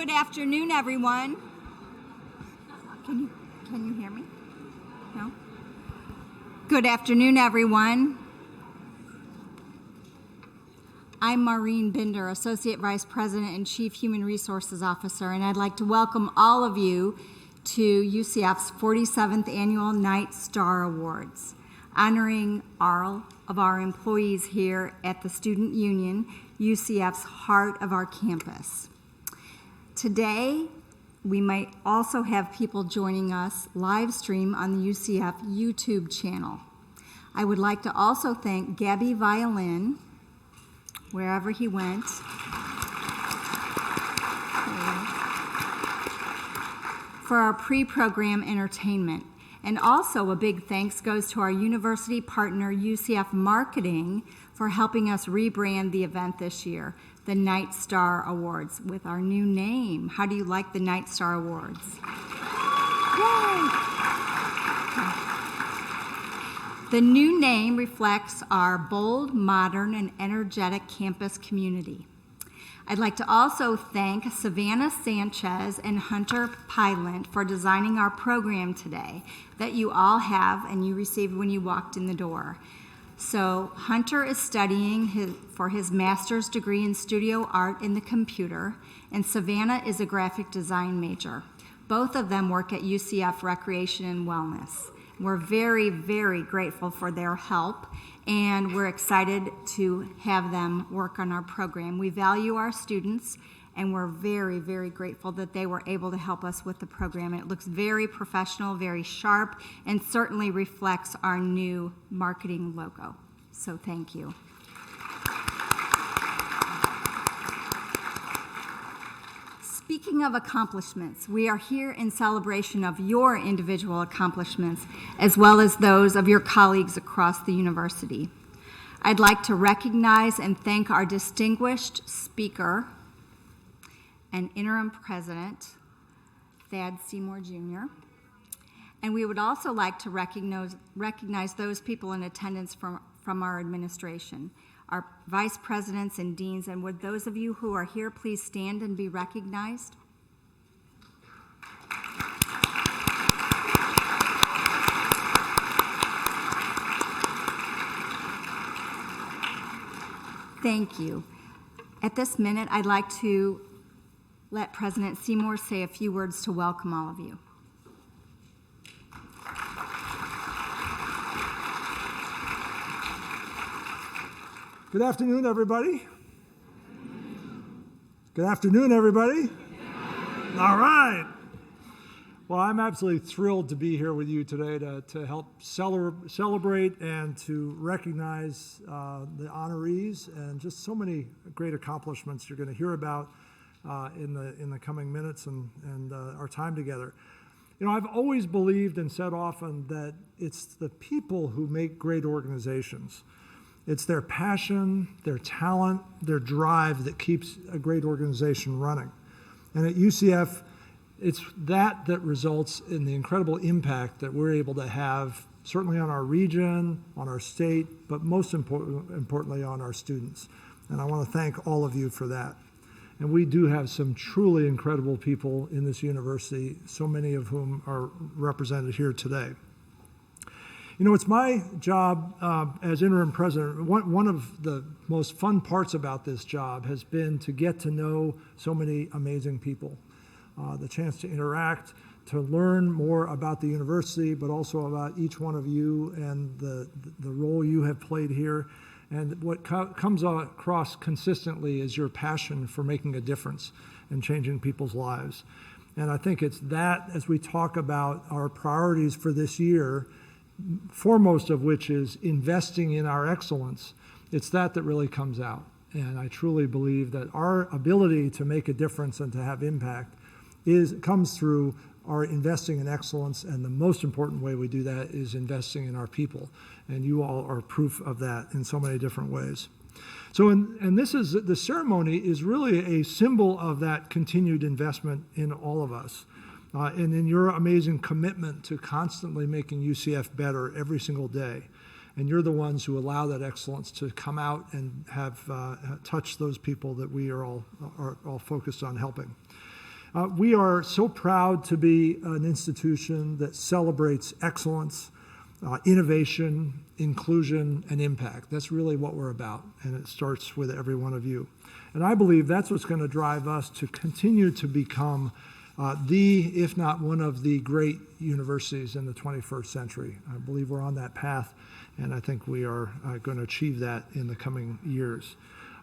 Good afternoon, everyone. Can you hear me? No? Good afternoon, everyone. I'm Maureen Binder, Associate Vice President and Chief Human Resources Officer, and I'd like to welcome all of you to UCF's 47th Annual Night Star Awards, honoring all of our employees here at the Student Union, UCF's heart of our campus. Today, we might also have people joining us live stream on the UCF YouTube channel. I would like to also thank Gabby Violin, wherever he went, for our pre-program entertainment. And also a big thanks goes to our university partner, UCF Marketing, for helping us rebrand the event this year, the Night Star Awards, with our new name. How do you like the Night Star Awards? Yay! The new name reflects our bold, modern, and energetic campus community. I'd like to also thank Savannah Sanchez and Hunter Pylant for designing our program today that you all have and you received when you walked in the door. So Hunter is studying for his master's degree in studio art in the computer, and Savannah is a graphic design major. Both of them work at UCF Recreation and Wellness. We're very, very grateful for their help, and we're excited to have them work on our program. We value our students, and we're very, very grateful that they were able to help us with the program. It looks very professional, very sharp, and certainly reflects our new marketing logo. So thank you. Speaking of accomplishments, we are here in celebration of your individual accomplishments as well as those of your colleagues across the university. I'd like to recognize and thank our distinguished speaker and Interim President Thad Seymour Jr. And we would also like to recognize those people in attendance from our administration, our vice presidents and deans, and would those of you who are here please stand and be recognized? Thank you. At this minute, I'd like to let President Seymour say a few words to welcome all of you. Good afternoon, everybody. Good afternoon, everybody. All right. Well, I'm absolutely thrilled to be here with you today to help celebrate and to recognize the honorees and just so many great accomplishments you're going to hear about in the coming minutes and our time together. You know, I've always believed and said often that it's the people who make great organizations. It's their passion, their talent, their drive that keeps a great organization running. And at UCF, it's that results in the incredible impact that we're able to have, certainly on our region, on our state, but most importantly on our students. And I want to thank all of you for that. And we do have some truly incredible people in this university, so many of whom are represented here today. You know, it's my job as interim president. One of the most fun parts about this job has been to get to know so many amazing people. The chance to interact, to learn more about the university, but also about each one of you and the role you have played here. And what comes across consistently is your passion for making a difference and changing people's lives. And I think it's that, as we talk about our priorities for this year, foremost of which is investing in our excellence, it's that really comes out. And I truly believe that our ability to make a difference and to have impact comes through our investing in excellence, and the most important way we do that is investing in our people. And you all are proof of that in so many different ways. So, the ceremony is really a symbol of that continued investment in all of us. And in your amazing commitment to constantly making UCF better every single day. And you're the ones who allow that excellence to come out and have touched those people that we are all focused on helping. We are so proud to be an institution that celebrates excellence, innovation, inclusion, and impact. That's really what we're about, and it starts with every one of you. And I believe that's what's going to drive us to continue to become if not one of the great universities in the 21st century. I believe we're on that path, and I think we are going to achieve that in the coming years.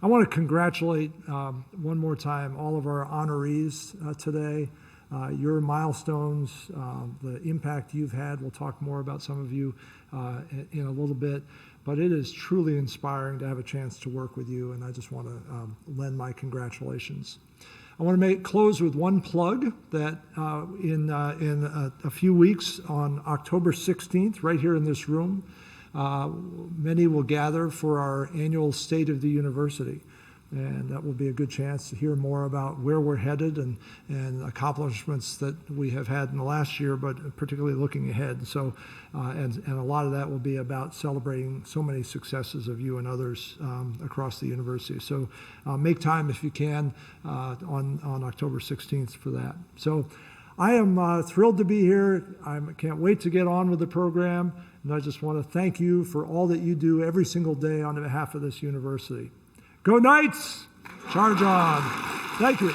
I want to congratulate one more time all of our honorees today. Your milestones, the impact you've had. We'll talk more about some of you in a little bit, but it is truly inspiring to have a chance to work with you, and I just want to lend my congratulations. I want to close with one plug that in a few weeks on October 16th, right here in this room, many will gather for our annual State of the University. And that will be a good chance to hear more about where we're headed and accomplishments that we have had in the last year, but particularly looking ahead. So, and a lot of that will be about celebrating so many successes of you and others across the university. So make time if you can on October 16th for that. So I am thrilled to be here. I can't wait to get on with the program. And I just want to thank you for all that you do every single day on behalf of this university. Go Knights! Charge on. Thank you.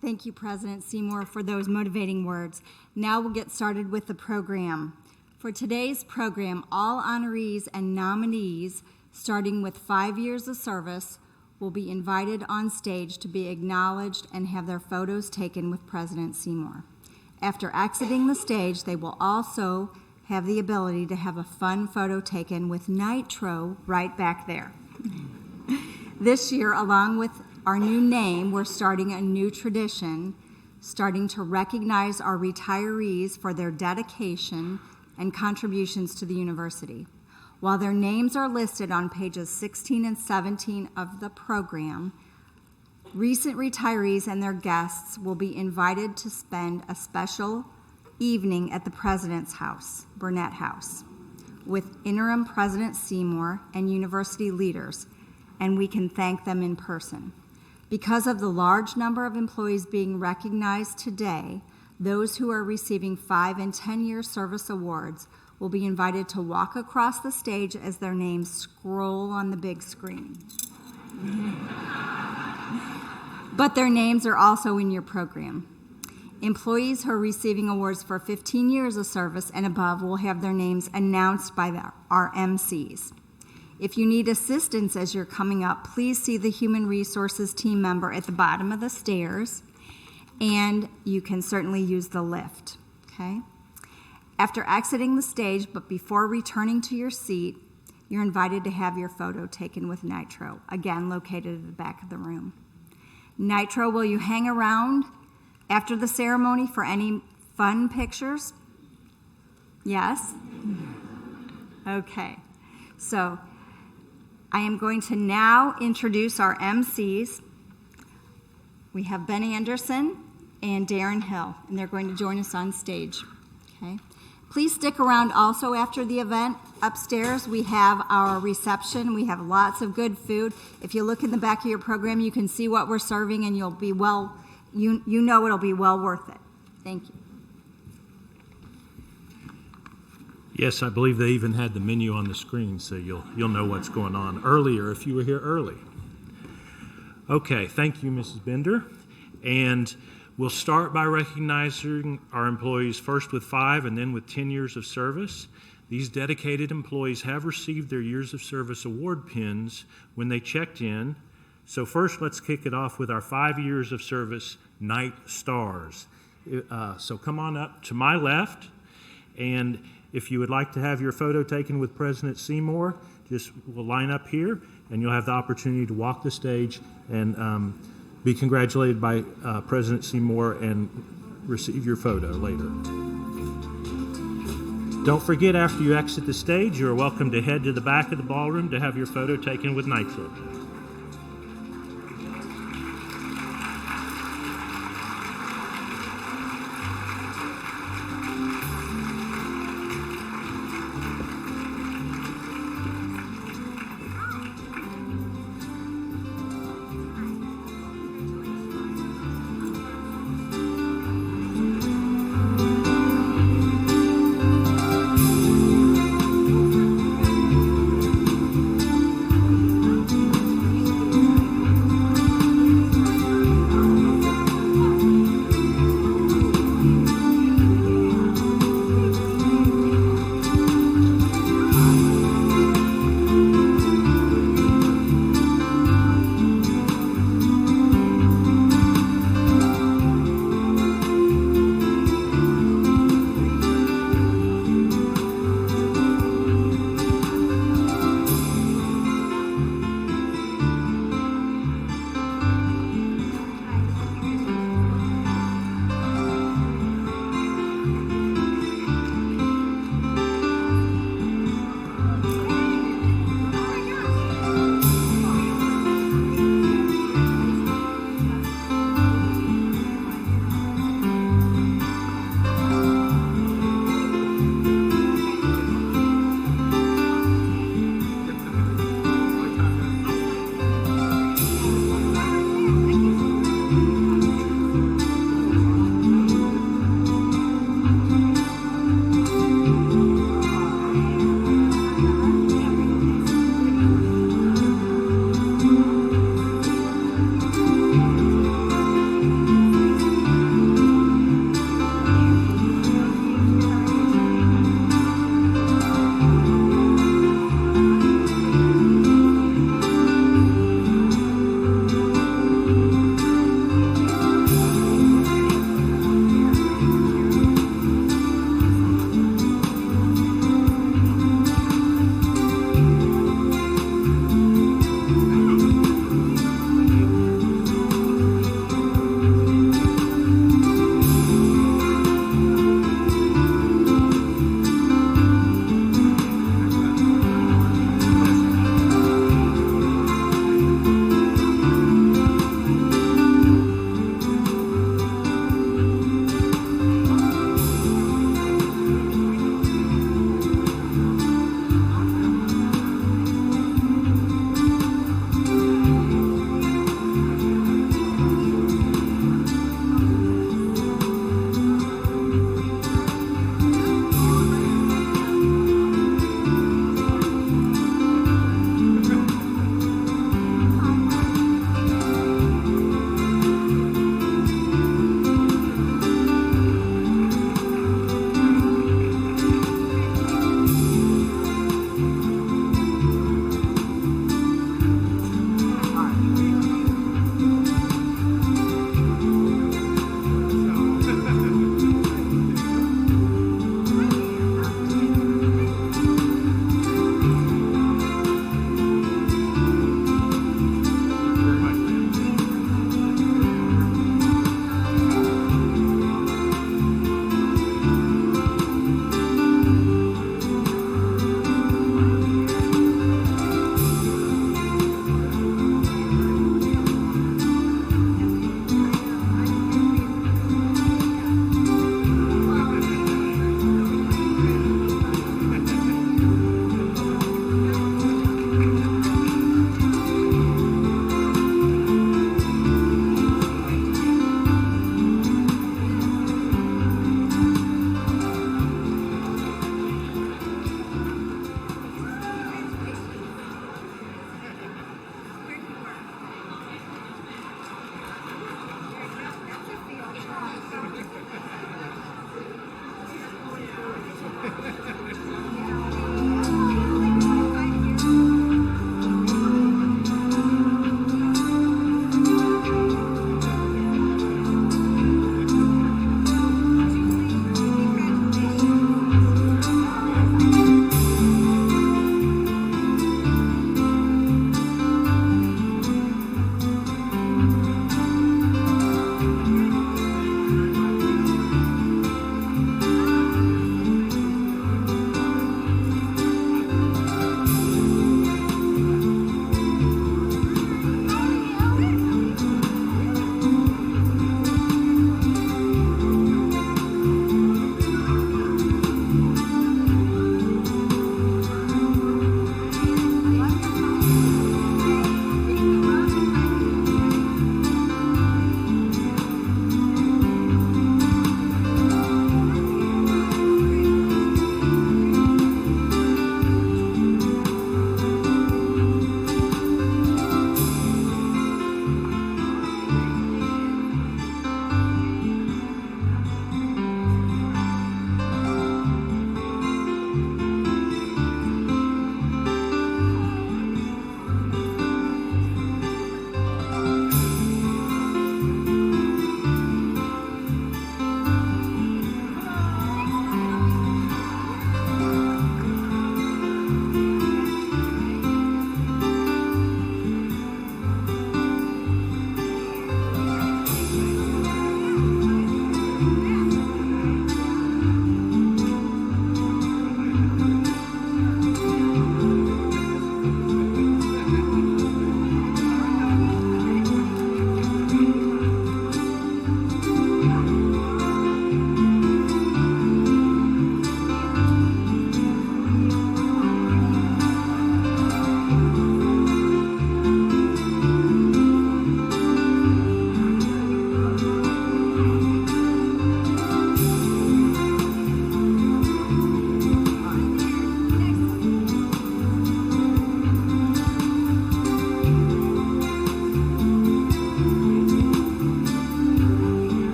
Thank you, President Seymour, for those motivating words. Now we'll get started with the program. For today's program, all honorees and nominees, starting with 5 years of service, will be invited on stage to be acknowledged and have their photos taken with President Seymour. After exiting the stage, they will also have the ability to have a fun photo taken with Nitro right back there. This year, along with our new name, we're starting a new tradition, starting to recognize our retirees for their dedication and contributions to the university. While their names are listed on pages 16 and 17 of the program, recent retirees and their guests will be invited to spend a special evening at the President's House, Burnett House, with Interim President Seymour and university leaders, and we can thank them in person. Because of the large number of employees being recognized today, those who are receiving 5 and 10-year service awards will be invited to walk across the stage as their names scroll on the big screen. But their names are also in your program. Employees who are receiving awards for 15 years of service and above will have their names announced by our MCs. If you need assistance as you're coming up, please see the Human Resources team member at the bottom of the stairs, and you can certainly use the lift, okay? After exiting the stage, but before returning to your seat, you're invited to have your photo taken with Nitro, again located at the back of the room. Nitro, will you hang around after the ceremony for any fun pictures? Yes? Okay. So I am going to now introduce our MCs. We have Ben Anderson and Darren Hill, and they're going to join us on stage. Okay. Please stick around also after the event. Upstairs, we have our reception. We have lots of good food. If you look in the back of your program, you can see what we're serving, and you'll be you know it'll be well worth it. Thank you. Yes, I believe they even had the menu on the screen, so you'll know what's going on earlier if you were here early. Okay, thank you, Mrs. Bender. And we'll start by recognizing our employees first with 5 and then with 10 years of service. These dedicated employees have received their years of service award pins when they checked in. So first, let's kick it off with our 5 years of service Night Stars. So come on up to my left, and if you would like to have your photo taken with President Seymour, we'll line up here, and you'll have the opportunity to walk the stage and be congratulated by President Seymour and receive your photo later. Don't forget, after you exit the stage, you are welcome to head to the back of the ballroom to have your photo taken with Nitro.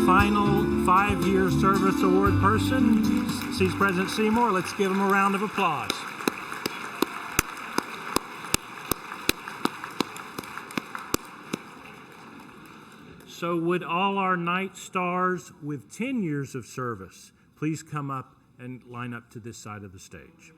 final 5-year service award person sees President Seymour. Let's give him a round of applause. So would all our Night Stars with 10 years of service please come up and line up to this side of the stage?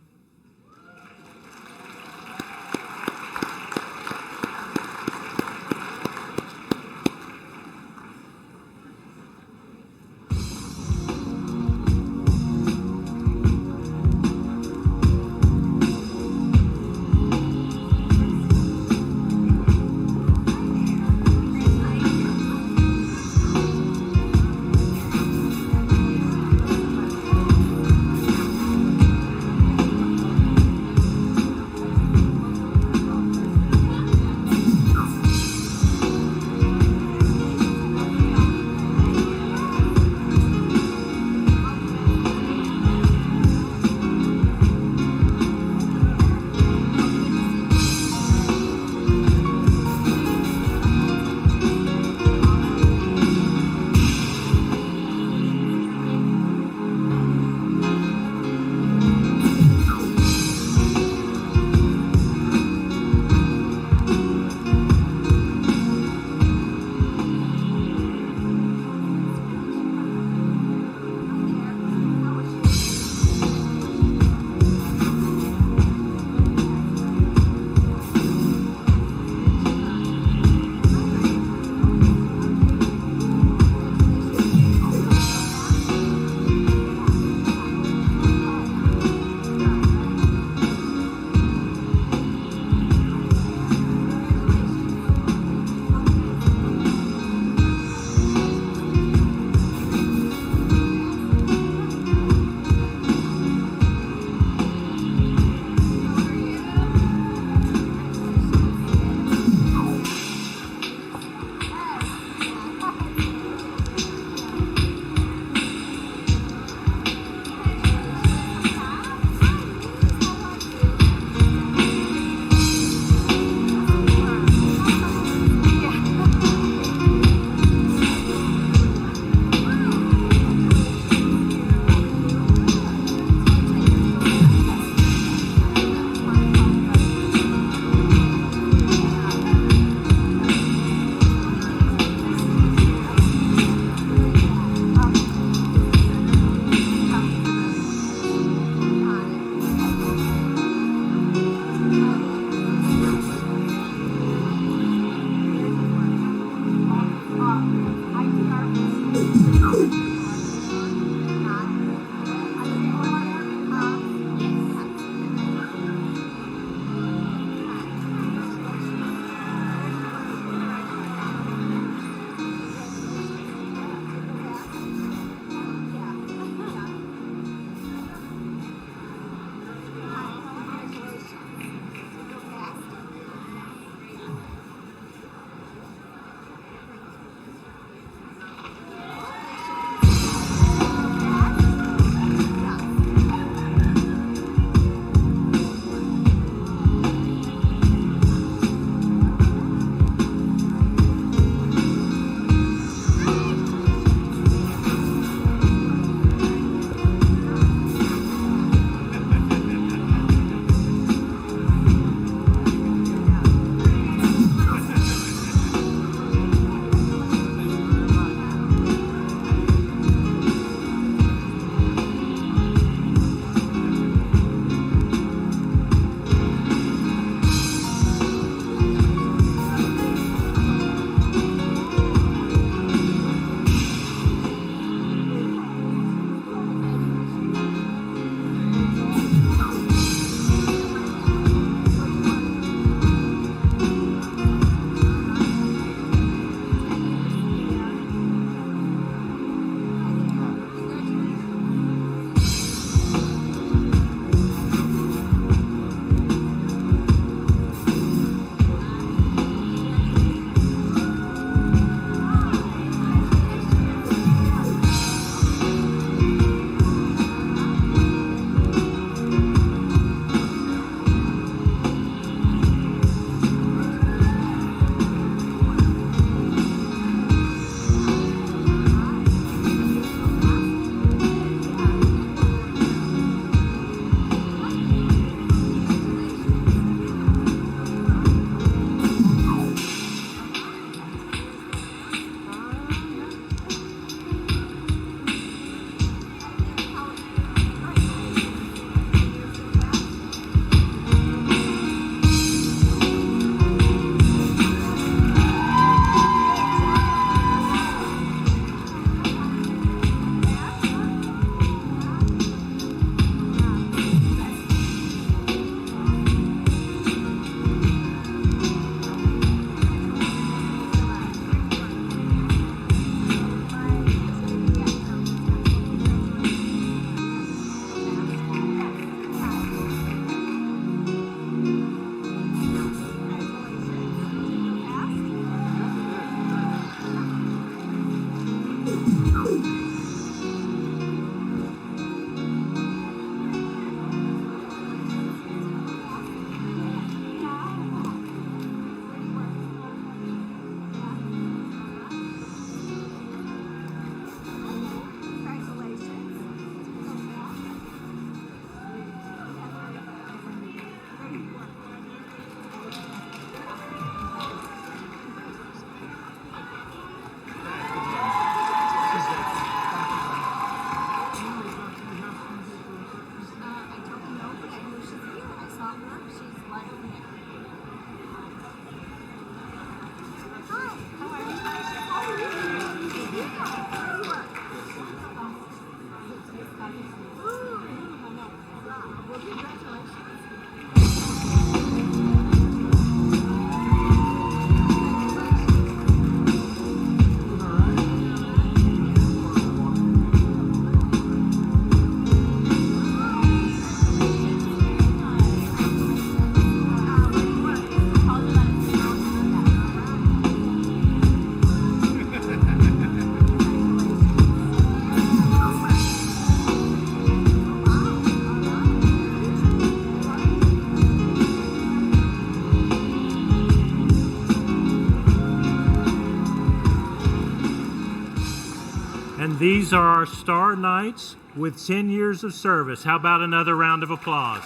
And these are our Star Knights with 10 years of service. How about another round of applause?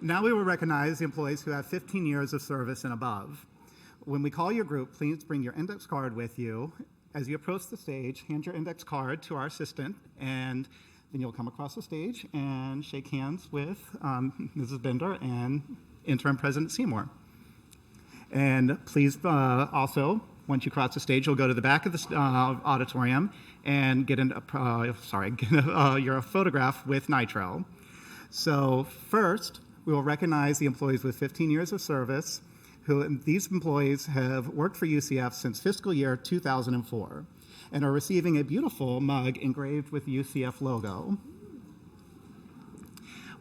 Now we will recognize the employees who have 15 years of service and above. When we call your group, please bring your index card with you. As you approach the stage, hand your index card to our assistant, and then you'll come across the stage and shake hands with Mrs. Bender and Interim President Seymour. And please also, once you cross the stage, you'll go to the back of the auditorium and get your photograph with Nitro. So first, we will recognize the employees with 15 years of service. These employees have worked for UCF since fiscal year 2004 and are receiving a beautiful mug engraved with the UCF logo.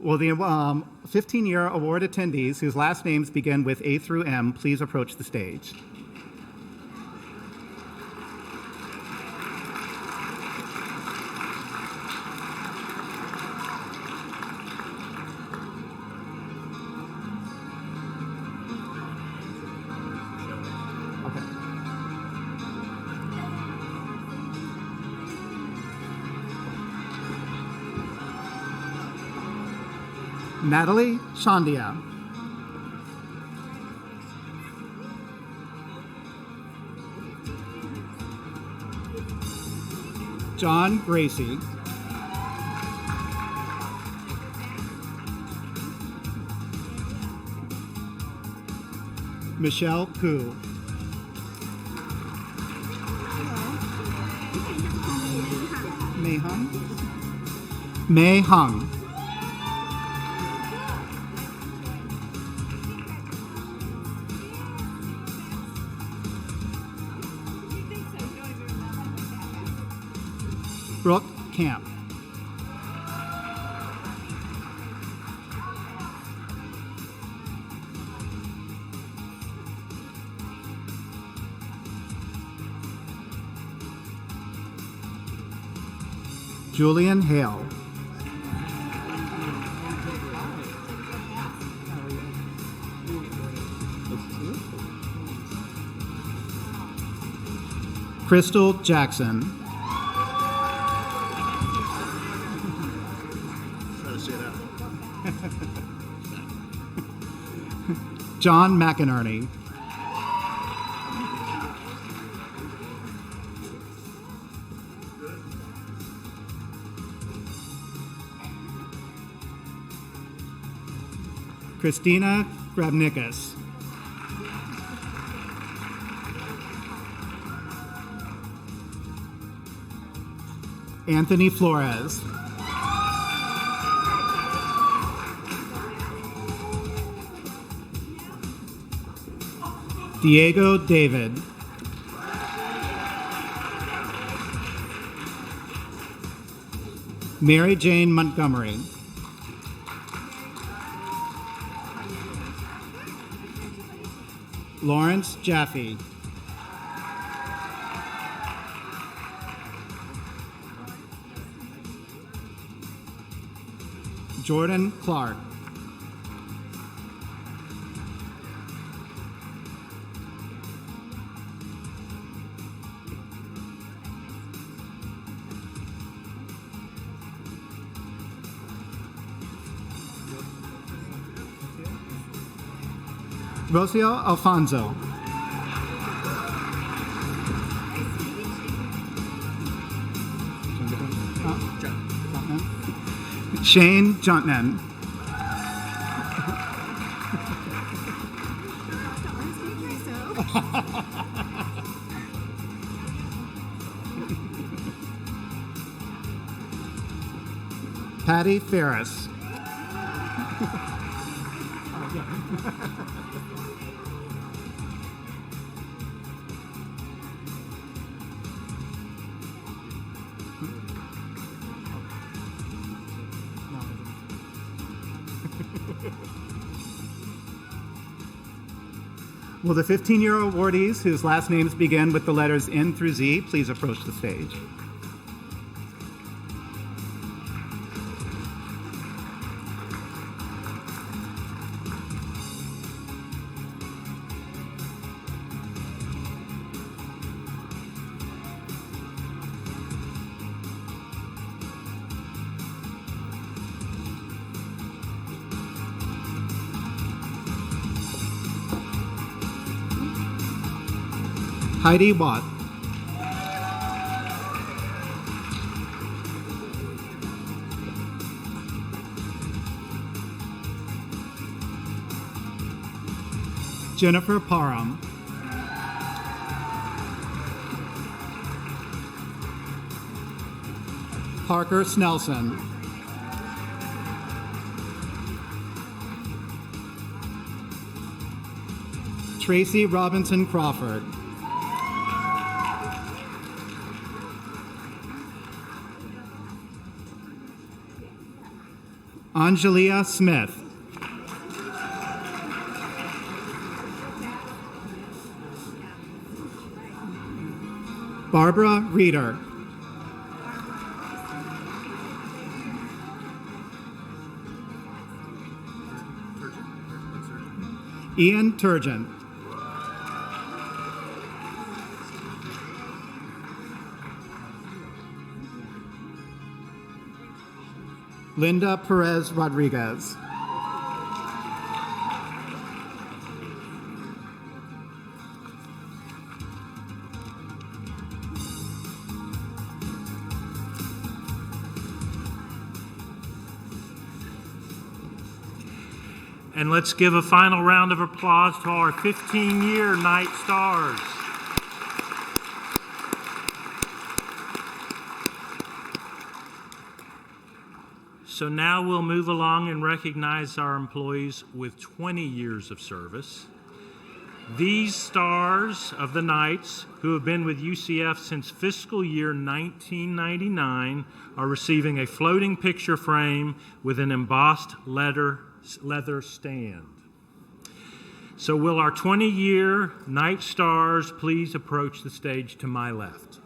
Will the 15-year award attendees whose last names begin with A through M please approach the stage? Natalie Shandia. John Gracie. Michelle Koo. Mei Hung. Mei Hung. Brooke Camp. Julian Hale. Crystal Jackson. John McInerney. Christina Grabnikas. Anthony Flores. Diego David. Mary Jane Montgomery. Lawrence Jaffe. Jordan Clark. Rocio Alfonso. Shane Juntman. Patty Ferris. Will the 15-year awardees whose last names begin with the letters N through Z please approach the stage? Heidi Watt. Jennifer Parham. Parker Snelson. Tracy Robinson Crawford. Angelia Smith. Barbara Reeder. Ian Turgeon. Linda Perez Rodriguez. And let's give a final round of applause to our 15-year Night Stars. So now we'll move along and recognize our employees with 20 years of service. These stars of the Knights, who have been with UCF since fiscal year 1999, are receiving a floating picture frame with an embossed leather stand. So will our 20-year Night Stars please approach the stage to my left?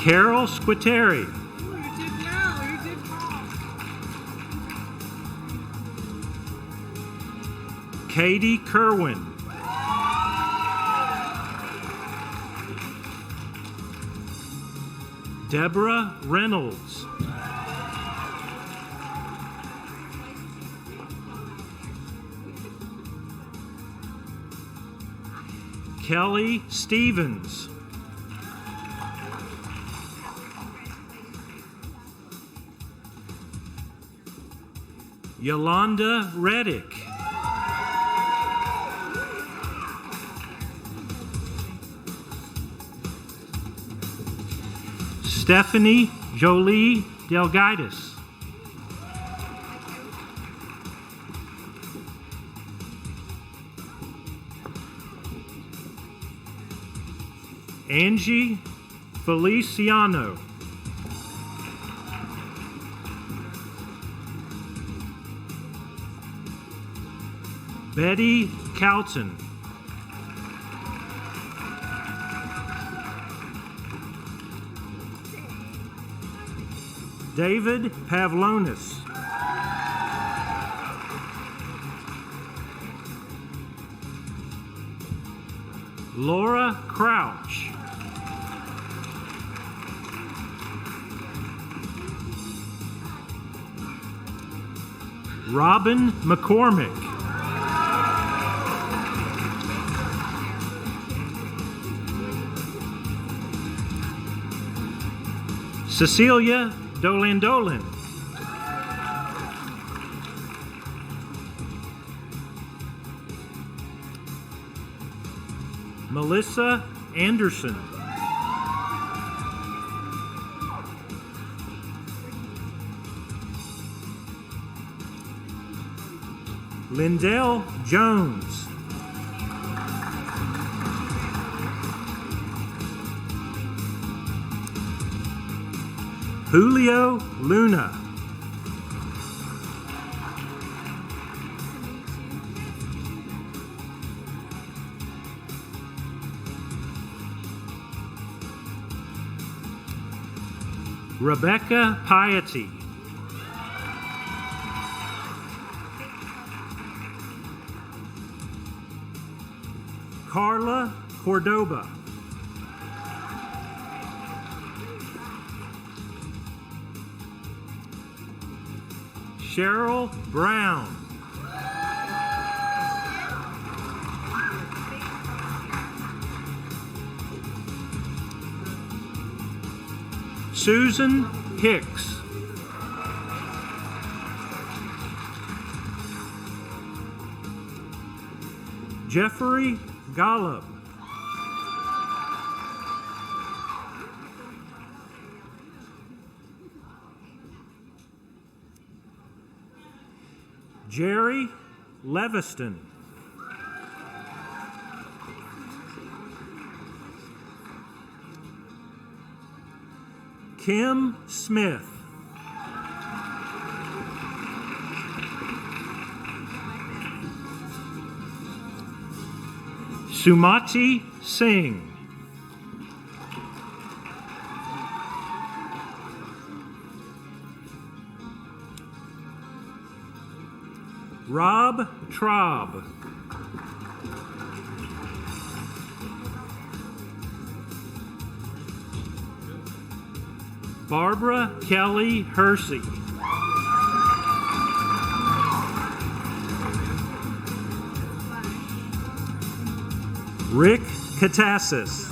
Carol Squiteri. Katie Kerwin. Deborah Reynolds. Kelly Stevens. Yolanda Reddick. Stephanie Jolie Delgaitis. Angie Feliciano. Betty Calton. David Pavlonis. Laura Crouch. Robin McCormick. Cecilia Dolan. Melissa Anderson. Lindell Jones. Julio Luna. Rebecca Piety. Carla Cordoba. Cheryl Brown. Susan Hicks. Jeffrey Golub. Jerry Leviston. Kim Smith. Sumati Singh. Rob Traub. Barbara Kelly Hersey. Rick Katassis.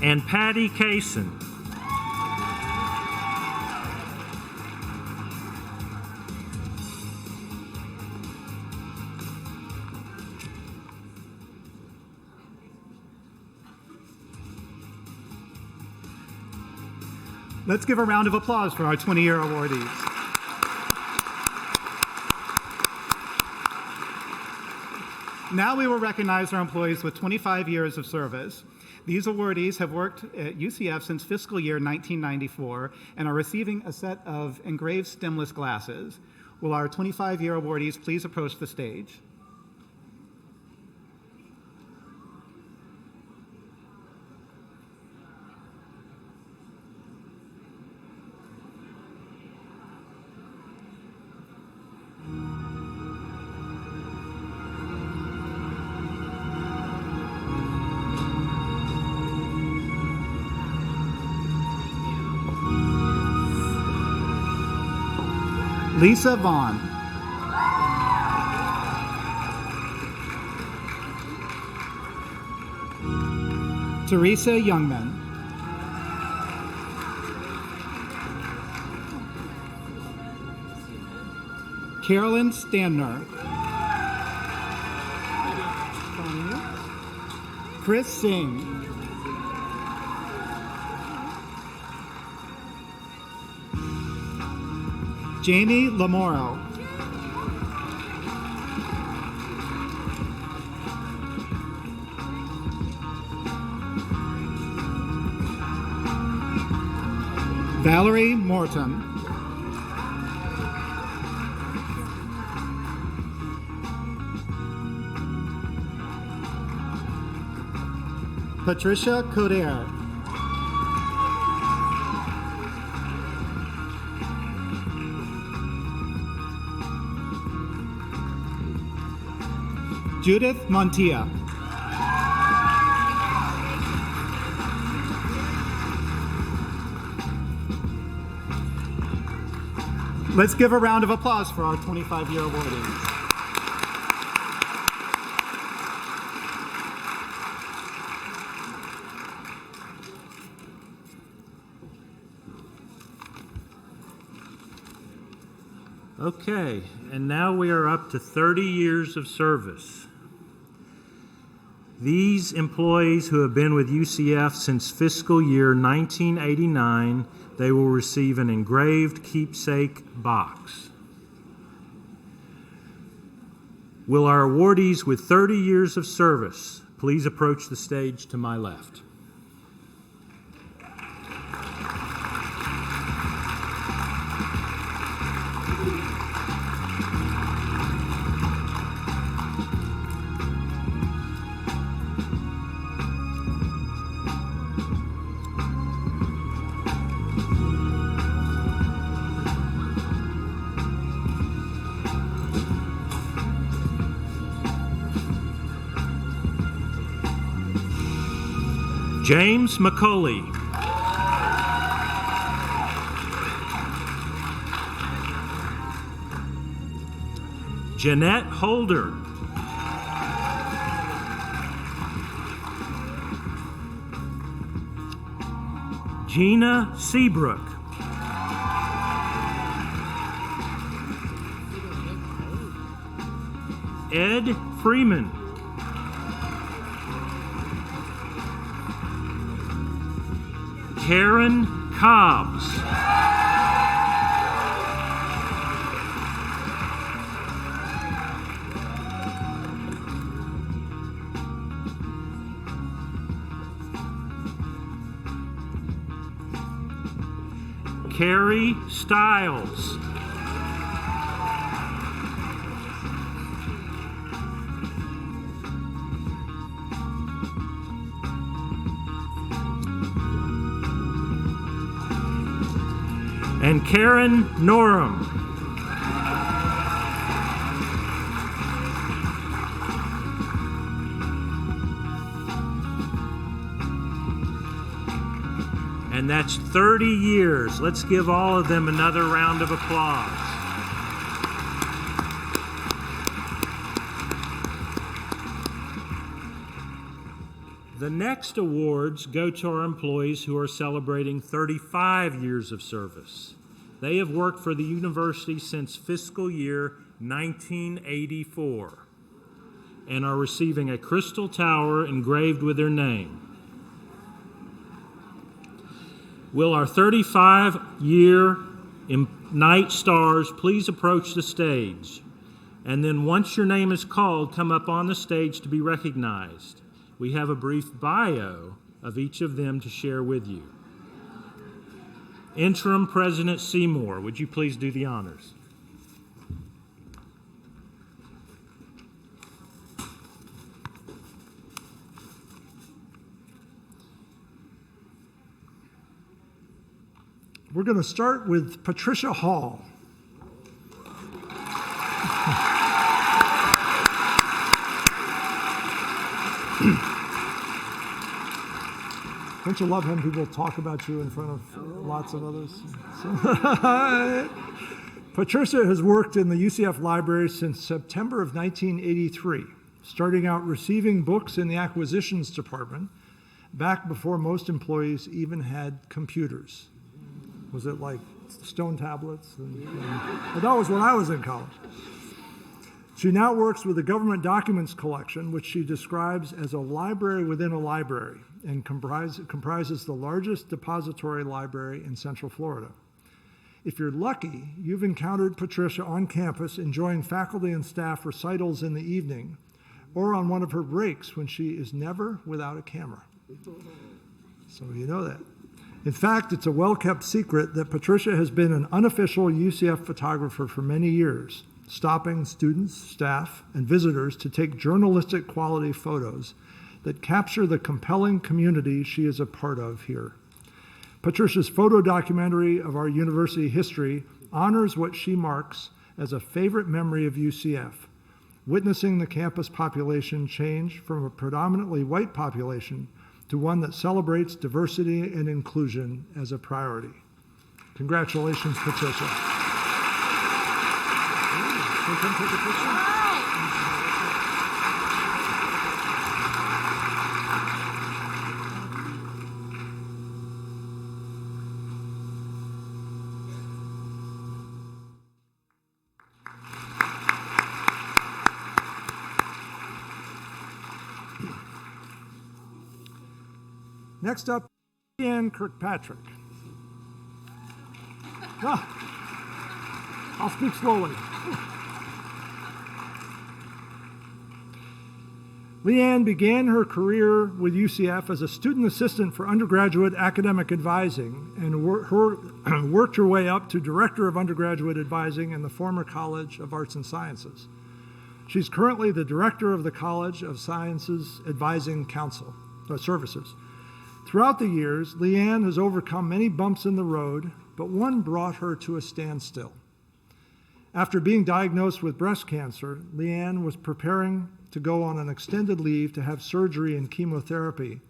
And Patty Kaysen. Let's give a round of applause for our 20-year awardees. Now we will recognize our employees with 25 years of service. These awardees have worked at UCF since fiscal year 1994 and are receiving a set of engraved stemless glasses. Will our 25-year awardees please approach the stage? Lisa Vaughn. Teresa Youngman. Carolyn Stanner. Chris Singh. Jamie Lamoro. Valerie Morton. Patricia Coder. Judith Montilla. Let's give a round of applause for our 25-year awardees. Okay, and now we are up to 30 years of service. These employees who have been with UCF since fiscal year 1989, they will receive an engraved keepsake box. Will our awardees with 30 years of service please approach the stage to my left? James McCulley. Jeanette Holder. Gina Seabrook. Ed Freeman. Karen Cobbs. Carrie Stiles. And Karen Norum. And that's 30 years. Let's give all of them another round of applause. The next awards go to our employees who are celebrating 35 years of service. They have worked for the university since fiscal year 1984 and are receiving a crystal tower engraved with their name. Will our 35-year Night Stars please approach the stage? And then once your name is called, come up on the stage to be recognized. We have a brief bio of each of them to share with you. Interim President Seymour, would you please do the honors? We're going to start with Patricia Hall. Don't you love when people talk about you in front of lots of others? Patricia has worked in the UCF library since September of 1983, starting out receiving books in the acquisitions department back before most employees even had computers. Was it like stone tablets? Well, that was when I was in college. She now works with the government documents collection, which she describes as a library within a library, and comprises the largest depository library in Central Florida. If you're lucky, you've encountered Patricia on campus enjoying faculty and staff recitals in the evening, or on one of her breaks when she is never without a camera. So you know that. In fact, it's a well-kept secret that Patricia has been an unofficial UCF photographer for many years, stopping students, staff, and visitors to take journalistic quality photos that capture the compelling community she is a part of here. Patricia's photo documentary of our university history honors what she marks as a favorite memory of UCF, witnessing the campus population change from a predominantly white population to one that celebrates diversity and inclusion as a priority. Congratulations, Patricia. Can you come take a picture? Next up, Leanne Kirkpatrick. I'll speak slowly. Leanne began her career with UCF as a student assistant for undergraduate academic advising and worked her way up to director of undergraduate advising in the former College of Arts and Sciences. She's currently the director of the College of Sciences Advising Council Services. Throughout the years, Leanne has overcome many bumps in the road, but one brought her to a standstill. After being diagnosed with breast cancer, Leanne was preparing to go on an extended leave to have surgery and chemotherapy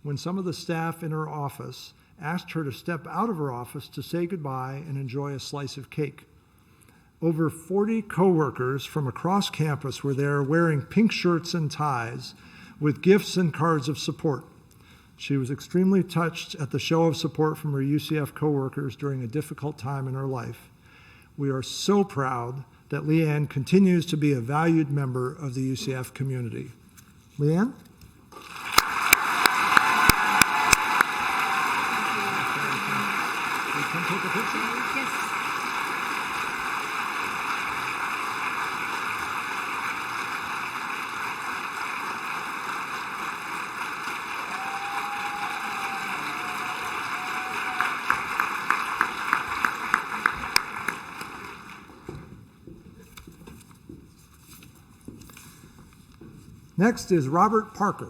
when some of the staff in her office asked her to step out of her office to say goodbye and enjoy a slice of cake. Over 40 coworkers from across campus were there wearing pink shirts and ties with gifts and cards of support. She was extremely touched at the show of support from her UCF coworkers during a difficult time in her life. We are so proud that Leanne continues to be a valued member of the UCF community. Leanne? We can take a picture? Yes. Next is Robert Parker.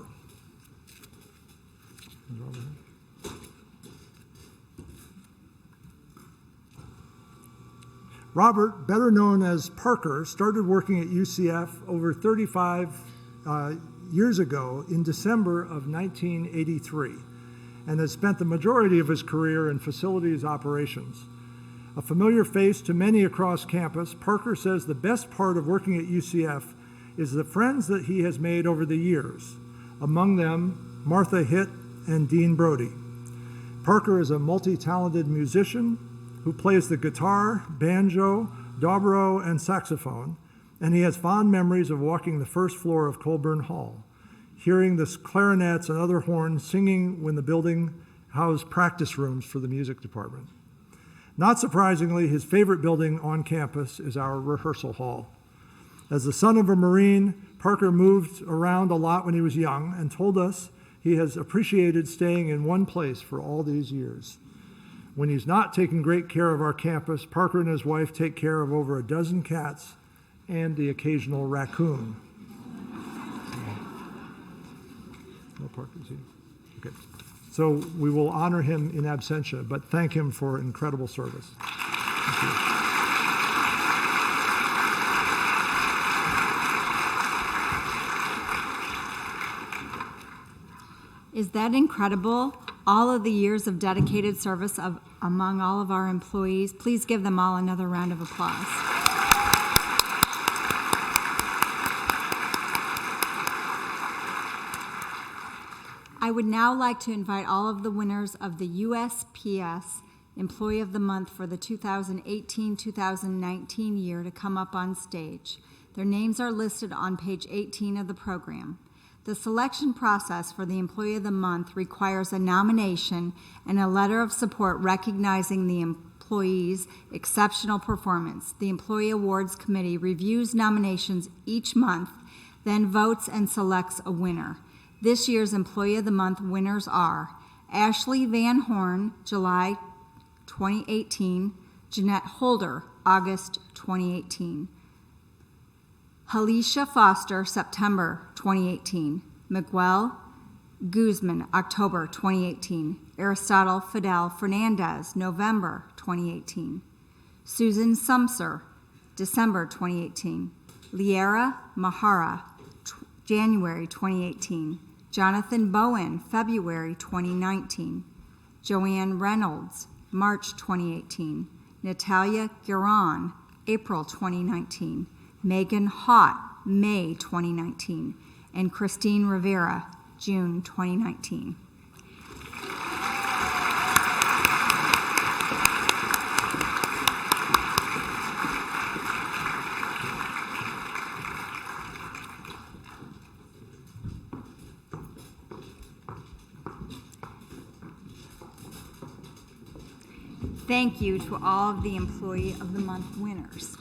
Robert, better known as Parker, started working at UCF over 35 years ago in December of 1983 and has spent the majority of his career in facilities operations. A familiar face to many across campus, Parker says the best part of working at UCF is the friends that he has made over the years, among them Martha Hitt and Dean Brody. Parker is a multi-talented musician who plays the guitar, banjo, dobro, and saxophone, and he has fond memories of walking the first floor of Colburn Hall, hearing the clarinets and other horns singing when the building housed practice rooms for the music department. Not surprisingly, his favorite building on campus is our rehearsal hall. As the son of a Marine, Parker moved around a lot when he was young and told us he has appreciated staying in one place for all these years. When he's not taking great care of our campus, Parker and his wife take care of over a dozen cats and the occasional raccoon. No Parker's here. Okay. So we will honor him in absentia, but thank him for incredible service. Thank you. Is that incredible? All of the years of dedicated service among all of our employees. Please give them all another round of applause. I would now like to invite all of the winners of the USPS Employee of the Month for the 2018-2019 year to come up on stage. Their names are listed on page 18 of the program. The selection process for the Employee of the Month requires a nomination and a letter of support recognizing the employee's exceptional performance. The Employee Awards Committee reviews nominations each month, then votes and selects a winner. This year's Employee of the Month winners are Ashley Van Horn, July 2018, Jeanette Holder, August 2018. Halisha Foster, September 2018. Miguel Guzman, October 2018. Aristotle Fidel Fernandez, November 2018. Susan Sumser, December 2018. Liera Mahara, January 2018. Jonathan Bowen, February 2019. Joan Reynolds, March 2018. Natalia Giron, April 2019. Megan Hott, May 2019, and Christine Rivera, June 2019. Thank you to all of the Employee of the Month winners.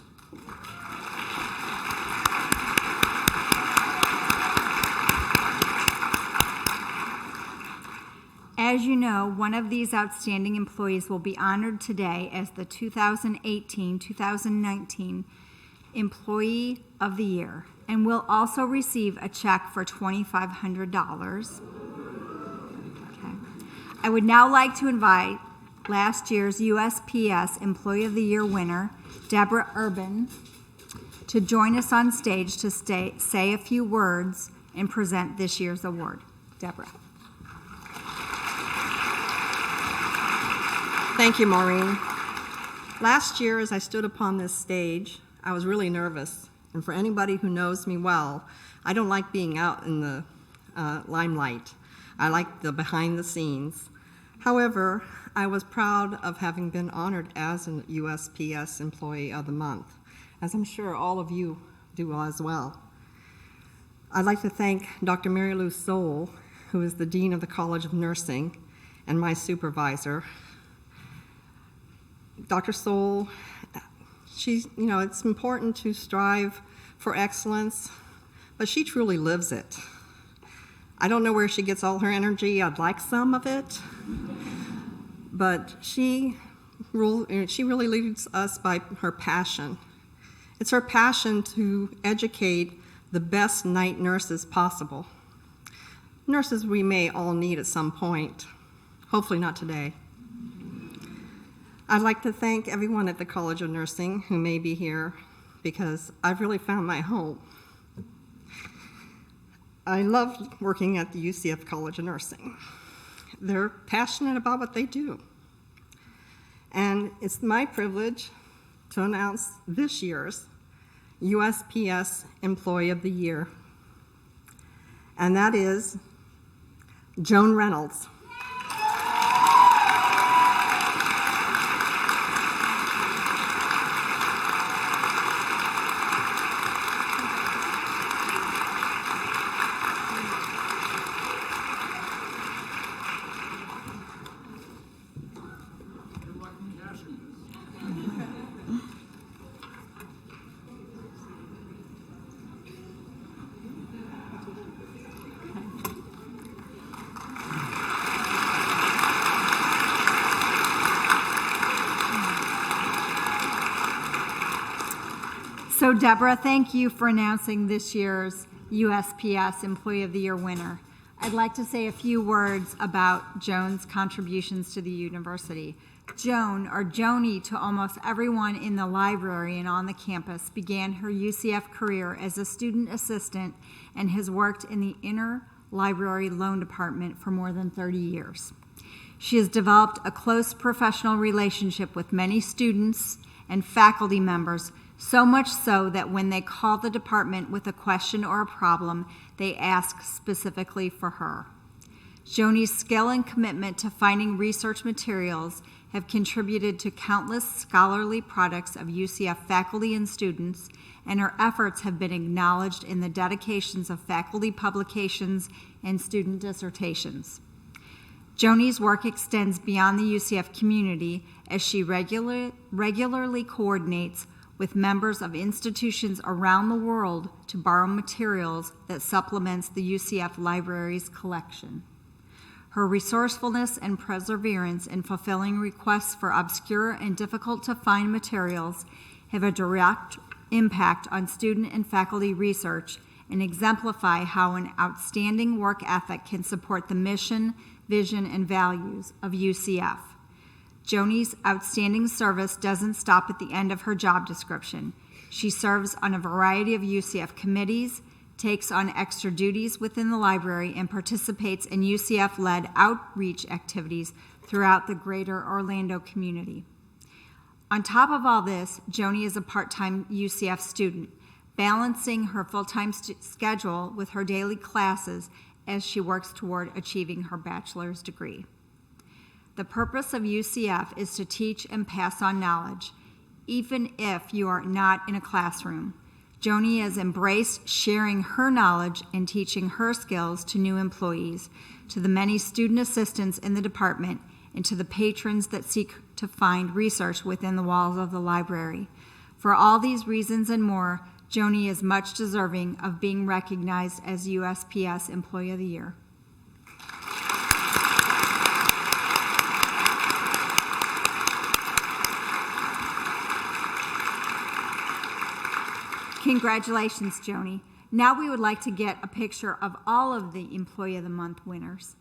As you know, one of these outstanding employees will be honored today as the 2018-2019 Employee of the Year and will also receive a check for $2,500. Okay. I would now like to invite last year's USPS Employee of the Year winner, Deborah Urban, to join us on stage to say a few words and present this year's award. Deborah. Thank you, Maureen. Last year, as I stood upon this stage, I was really nervous. And for anybody who knows me well, I don't like being out in the limelight. I like the behind the scenes. However, I was proud of having been honored as an USPS Employee of the Month, as I'm sure all of you do as well. I'd like to thank Dr. Mary Lou Soule, who is the Dean of the College of Nursing and my supervisor. Dr. Soule, it's important to strive for excellence, but she truly lives it. I don't know where she gets all her energy. I'd like some of it, but she really leads us by her passion. It's her passion to educate the best night nurses possible. Nurses we may all need at some point, hopefully not today. I'd like to thank everyone at the College of Nursing who may be here because I've really found my home. I love working at the UCF College of Nursing. They're passionate about what they do. And it's my privilege to announce this year's USPS Employee of the Year. And that is Joan Reynolds. So Deborah, thank you for announcing this year's USPS Employee of the Year winner. I'd like to say a few words about Joan's contributions to the university. Joan, or Joni to almost everyone in the library and on the campus, began her UCF career as a student assistant and has worked in the interlibrary loan department for more than 30 years. She has developed a close professional relationship with many students and faculty members, so much so that when they call the department with a question or a problem, they ask specifically for her. Joni's skill and commitment to finding research materials have contributed to countless scholarly products of UCF faculty and students, and her efforts have been acknowledged in the dedications of faculty publications and student dissertations. Joni's work extends beyond the UCF community as she regularly coordinates with members of institutions around the world to borrow materials that supplements the UCF Library's collection. Her resourcefulness and perseverance in fulfilling requests for obscure and difficult-to-find materials have a direct impact on student and faculty research and exemplify how an outstanding work ethic can support the mission, vision, and values of UCF. Joni's outstanding service doesn't stop at the end of her job description. She serves on a variety of UCF committees, takes on extra duties within the library, and participates in UCF-led outreach activities throughout the greater Orlando community. On top of all this, Joni is a part-time UCF student, balancing her full-time schedule with her daily classes as she works toward achieving her bachelor's degree. The purpose of UCF is to teach and pass on knowledge, even if you are not in a classroom. Joni has embraced sharing her knowledge and teaching her skills to new employees, to the many student assistants in the department, and to the patrons that seek to find research within the walls of the library. For all these reasons and more, Joni is much deserving of being recognized as USPS Employee of the Year. Congratulations, Joni. Now we would like to get a picture of all of the Employee of the Month winners.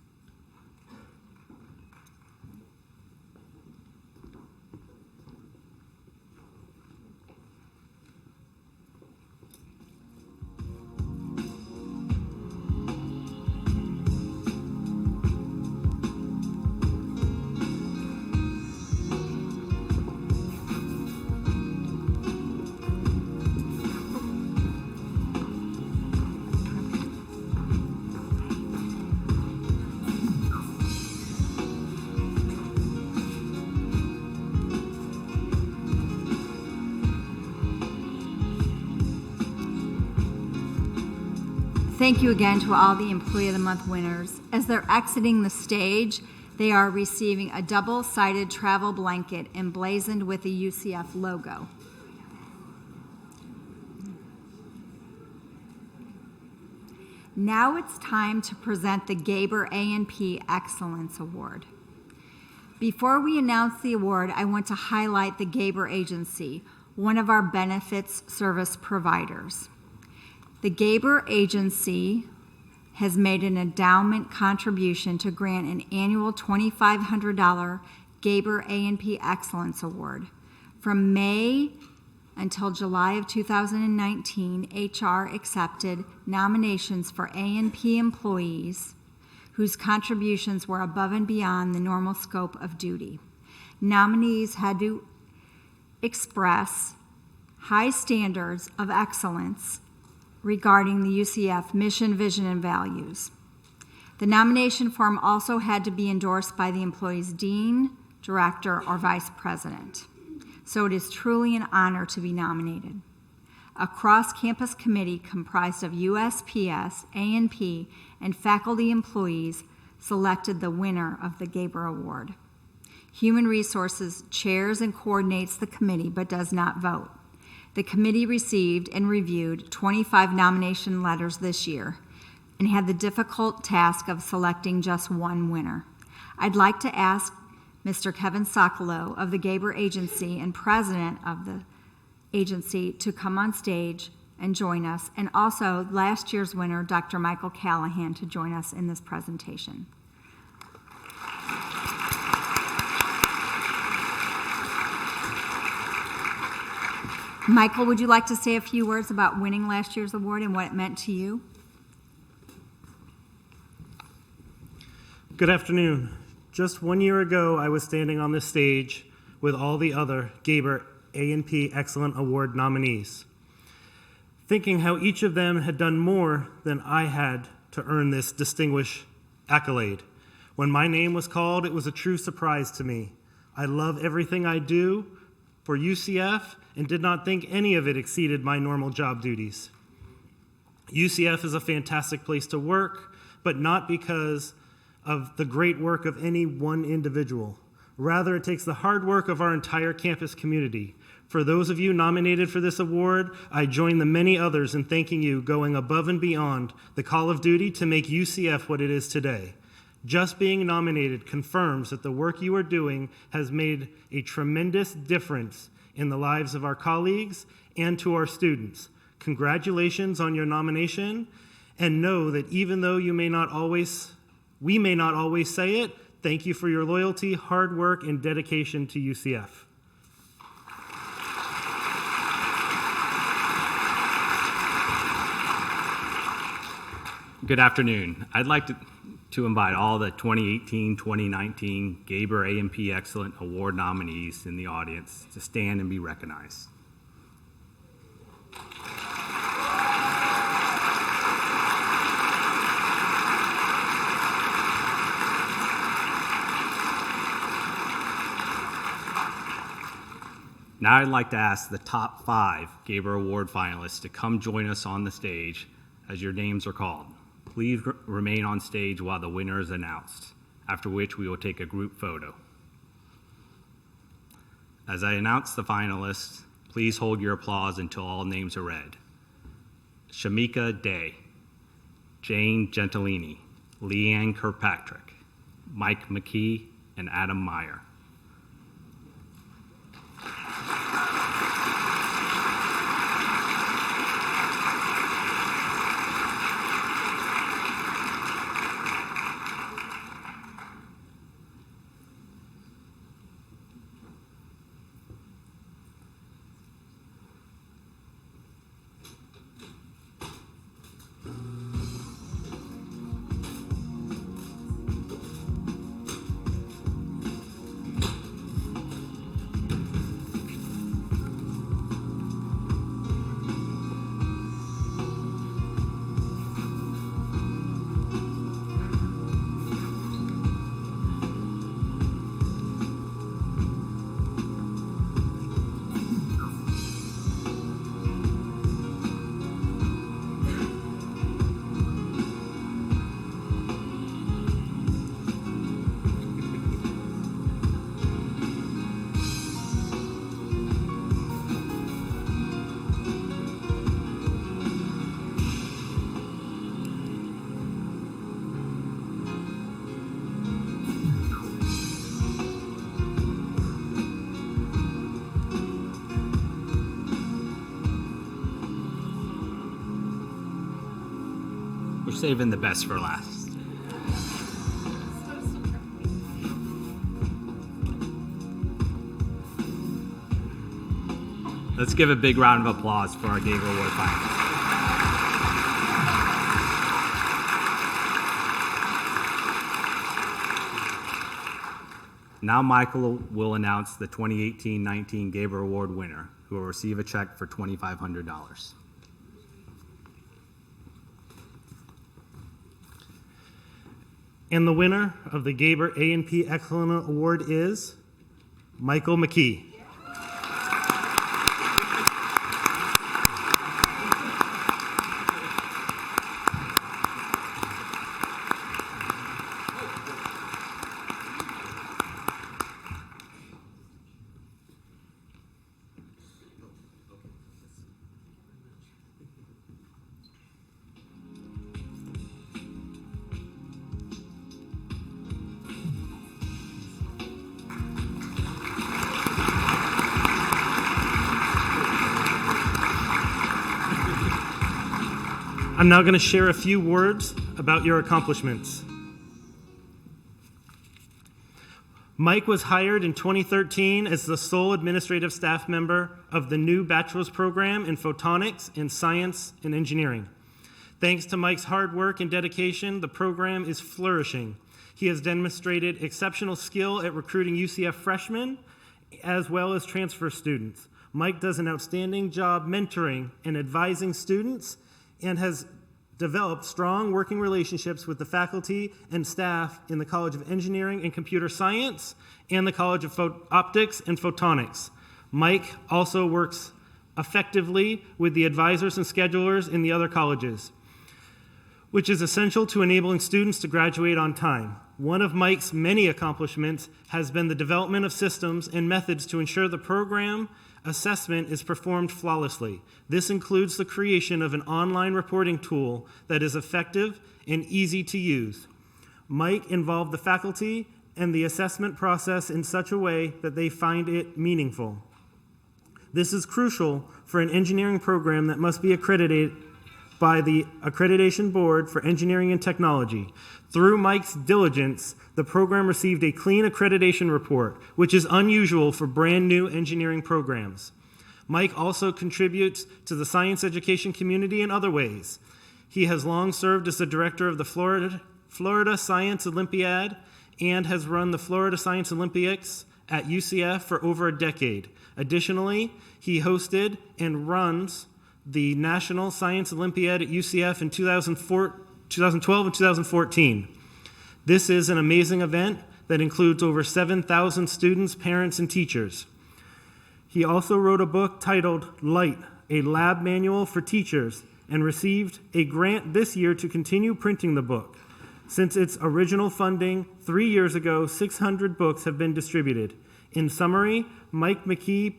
Thank you again to all the Employee of the Month winners. As they're exiting the stage, they are receiving a double-sided travel blanket emblazoned with the UCF logo. Now it's time to present the Gabor A&P Excellence Award. Before we announce the award, I want to highlight the Gaber Agency, one of our benefits service providers. The Gaber Agency has made an endowment contribution to grant an annual $2,500 Gaber A&P Excellence Award. From May until July of 2019, HR accepted nominations for A&P employees whose contributions were above and beyond the normal scope of duty. Nominees had to express high standards of excellence regarding the UCF mission, vision, and values. The nomination form also had to be endorsed by the employee's dean, director, or vice president. So it is truly an honor to be nominated. A cross-campus committee comprised of USPS, A&P, and faculty employees selected the winner of the Gaber Award. Human Resources chairs and coordinates the committee but does not vote. The committee received and reviewed 25 nomination letters this year and had the difficult task of selecting just one winner. I'd like to ask Mr. Kevin Sokolow of the Gaber Agency and president of the agency to come on stage and join us, and also last year's winner, Dr. Michael Callahan, to join us in this presentation. Michael, would you like to say a few words about winning last year's award and what it meant to you? Good afternoon. Just 1 year ago, I was standing on this stage with all the other Gaber A&P Excellent Award nominees, thinking how each of them had done more than I had to earn this distinguished accolade. When my name was called, it was a true surprise to me. I love everything I do for UCF and did not think any of it exceeded my normal job duties. UCF is a fantastic place to work, but not because of the great work of any one individual. Rather, it takes the hard work of our entire campus community. For those of you nominated for this award, I join the many others in thanking you going above and beyond the call of duty to make UCF what it is today. Just being nominated confirms that the work you are doing has made a tremendous difference in the lives of our colleagues and to our students. Congratulations on your nomination, and know that even though we may not always say it, thank you for your loyalty, hard work, and dedication to UCF. Good afternoon. I'd like to invite all the 2018-2019 Gaber A&P Excellent Award nominees in the audience to stand and be recognized. Now I'd like to ask the top 5 Gaber Award finalists to come join us on the stage as your names are called. Please remain on stage while the winner is announced, after which we will take a group photo. As I announce the finalists, please hold your applause until all names are read. Shamika Day, Jane Gentilini, Leanne Kirkpatrick, Mike Mckee, and Adam Meyer. We're saving the best for last. Let's give a big round of applause for our Gaber Award finalists. Now Michael will announce the 2018-19 Gaber Award winner, who will receive a check for $2,500. And the winner of the Gabor A&P Excellence Award is Michael Mckee. I'm now going to share a few words about your accomplishments. Mike was hired in 2013 as the sole administrative staff member of the new bachelor's program in photonics in science and engineering. Thanks to Mike's hard work and dedication, the program is flourishing. He has demonstrated exceptional skill at recruiting UCF freshmen as well as transfer students. Mike does an outstanding job mentoring and advising students and has developed strong working relationships with the faculty and staff in the College of Engineering and Computer Science and the College of Optics and Photonics. Mike also works effectively with the advisors and schedulers in the other colleges, which is essential to enabling students to graduate on time. One of Mike's many accomplishments has been the development of systems and methods to ensure the program assessment is performed flawlessly. This includes the creation of an online reporting tool that is effective and easy to use. Mike involved the faculty and the assessment process in such a way that they find it meaningful. This is crucial for an engineering program that must be accredited by the Accreditation Board for Engineering and Technology. Through Mike's diligence, the program received a clean accreditation report, which is unusual for brand new engineering programs. Mike also contributes to the science education community in other ways. He has long served as the director of the Florida Science Olympiad and has run the Florida Science Olympics at UCF for over a decade. Additionally, he hosted and runs the National Science Olympiad at UCF in 2012 and 2014. This is an amazing event that includes over 7,000 students, parents, and teachers. He also wrote a book titled Light, a lab manual for teachers, and received a grant this year to continue printing the book. Since its original funding 3 years ago, 600 books have been distributed. In summary, Mckee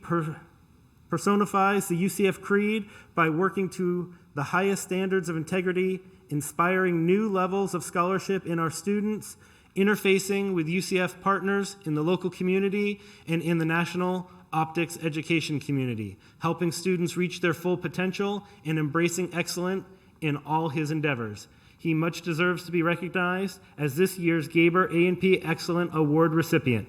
personifies the UCF creed by working to the highest standards of integrity, inspiring new levels of scholarship in our students, interfacing with UCF partners in the local community and in the national optics education community, helping students reach their full potential and embracing excellence in all his endeavors. He much deserves to be recognized as this year's Gabor A&P Excellence Award recipient.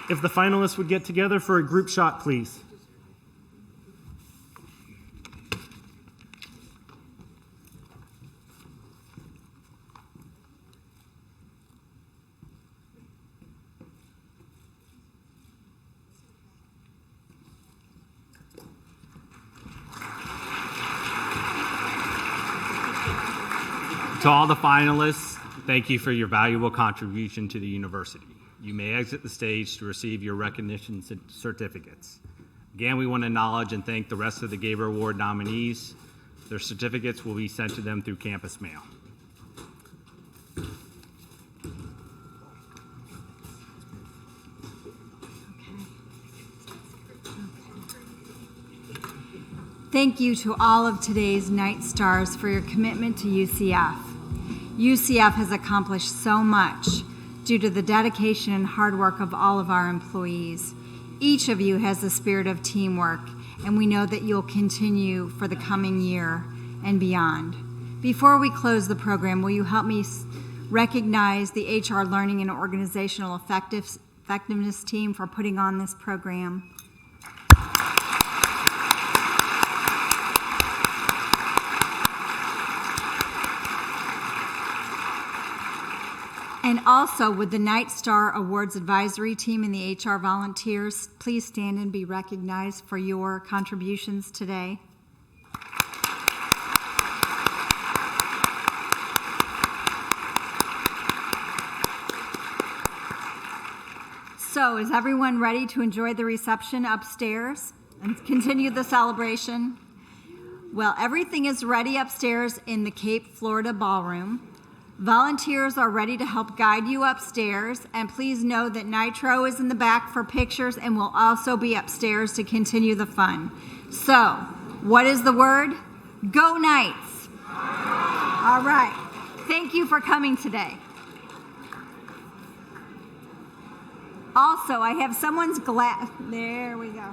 If the finalists would get together for a group shot, please. To all the finalists, thank you for your valuable contribution to the university. You may exit the stage to receive your recognition certificates. Again, we want to acknowledge and thank the rest of the Gaber Award nominees. Their certificates will be sent to them through campus mail. Thank you to all of today's Night Stars for your commitment to UCF. UCF has accomplished so much due to the dedication and hard work of all of our employees. Each of you has the spirit of teamwork, and we know that you'll continue for the coming year and beyond. Before we close the program, will you help me recognize the HR Learning and Organizational Effectiveness team for putting on this program? And also, would the Night Star Awards Advisory Team and the HR volunteers please stand and be recognized for your contributions today? So, is everyone ready to enjoy the reception upstairs and continue the celebration? Well, everything is ready upstairs in the Cape Florida Ballroom. Volunteers are ready to help guide you upstairs, and please know that Nitro is in the back for pictures and will also be upstairs to continue the fun. So, what is the word? Go Knights! All right. Thank you for coming today. Also, I have someone's glass. There we go.